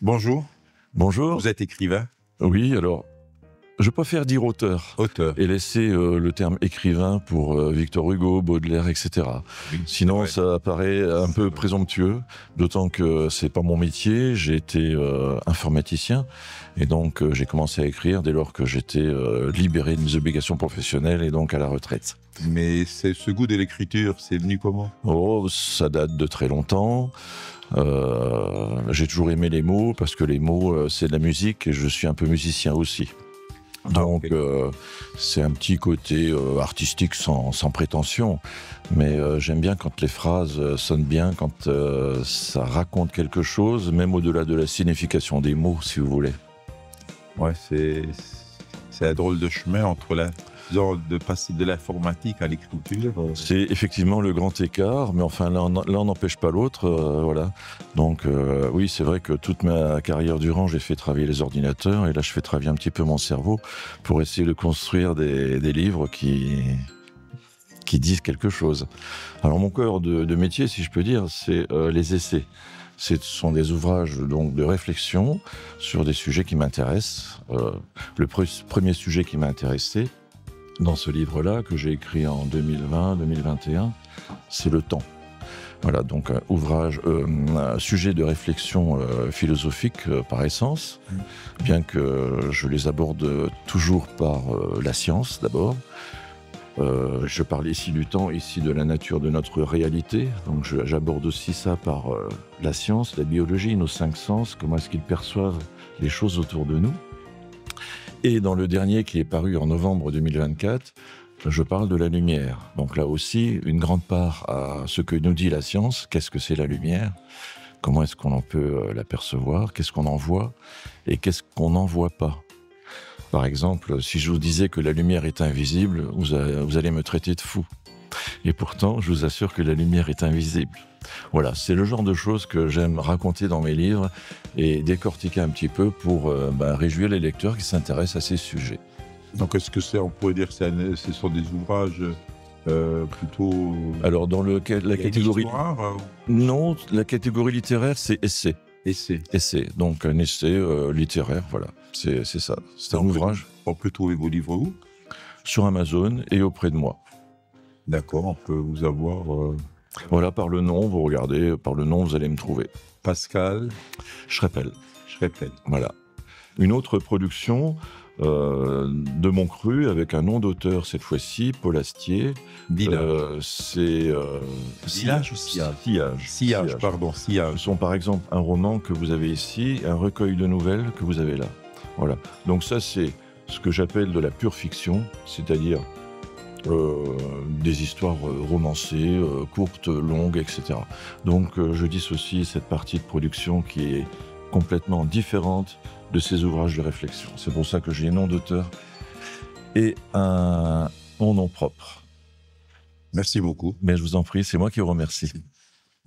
Bonjour, Bonjour. vous êtes écrivain? Oui, alors, je préfère dire auteur Auteur. et laisser le terme écrivain pour Victor Hugo, Baudelaire, etc. Oui, Sinon, c'est vrai. ça paraît un peu présomptueux, d'autant que c'est pas mon métier. J'ai été informaticien et donc j'ai commencé à écrire dès lors que j'étais libéré de mes obligations professionnelles et donc à la retraite. Mais ce goût de l'écriture, c'est venu comment? Oh, ça date de très longtemps. J'ai toujours aimé les mots parce que les mots, c'est de la musique et je suis un peu musicien aussi. Donc, ok. c'est un petit côté artistique sans prétention, mais j'aime bien quand les phrases sonnent bien, quand ça raconte quelque chose, même au-delà de la signification des mots, si vous voulez. Ouais, c'est un drôle de chemin entre de passer de l'informatique à l'écriture. C'est effectivement le grand écart, mais enfin l'un n'empêche pas l'autre, voilà. Donc oui, c'est vrai que toute ma carrière durant, j'ai fait travailler les ordinateurs, et là je fais travailler un petit peu mon cerveau pour essayer de construire des livres qui disent quelque chose. Alors mon cœur de métier, si je peux dire, c'est les essais. Ce sont des ouvrages donc de réflexion sur des sujets qui m'intéressent. Le premier sujet qui m'a intéressé dans ce livre-là, que j'ai écrit en 2020-2021, c'est le temps. Voilà, donc un sujet de réflexion philosophique par essence, bien que je les aborde toujours par la science d'abord. Je parle ici du temps, ici de la nature de notre réalité, donc j'aborde aussi ça par la science, la biologie, nos 5 sens, comment est-ce qu'ils perçoivent les choses autour de nous. Et dans le dernier qui est paru en novembre 2024, je parle de la lumière. Donc là aussi, une grande part à ce que nous dit la science. Qu'est-ce que c'est la lumière? Comment est-ce qu'on en peut l'apercevoir? Qu'est-ce qu'on en voit? Et qu'est-ce qu'on n'en voit pas? Par exemple, si je vous disais que la lumière est invisible, vous allez me traiter de fou. Et pourtant, je vous assure que la lumière est invisible. Voilà, c'est le genre de choses que j'aime raconter dans mes livres et décortiquer un petit peu pour réjouir les lecteurs qui s'intéressent à ces sujets. Donc est-ce que on pourrait dire que ce sont des ouvrages plutôt... Alors, dans la catégorie... Histoire, Non, la catégorie littéraire, c'est essai. essai. Essai, donc un essai littéraire, voilà, c'est ça. C'est un ouvrage On peut trouver vos livres où? sur Amazon et auprès de moi. D'accord, on peut vous avoir... Voilà, par le nom, vous regardez, par le nom, vous allez me trouver. Pascal Schreppel, Schreppel. voilà. Une autre production de mon cru, avec un nom d'auteur cette fois-ci, Paul Astier. Village. C'est... Village ou Sillage? Sillage. Sillage, pardon, Ce Sillage. sont par exemple un roman que vous avez ici, un recueil de nouvelles que vous avez là. Voilà. Donc ça, c'est ce que j'appelle de la pure fiction, c'est-à-dire des histoires romancées, courtes, longues, etc. Donc je dissocie cette partie de production qui est complètement différente de ces ouvrages de réflexion. C'est pour ça que j'ai un nom d'auteur et mon nom propre. Merci beaucoup. Mais je vous en prie, c'est moi qui vous remercie.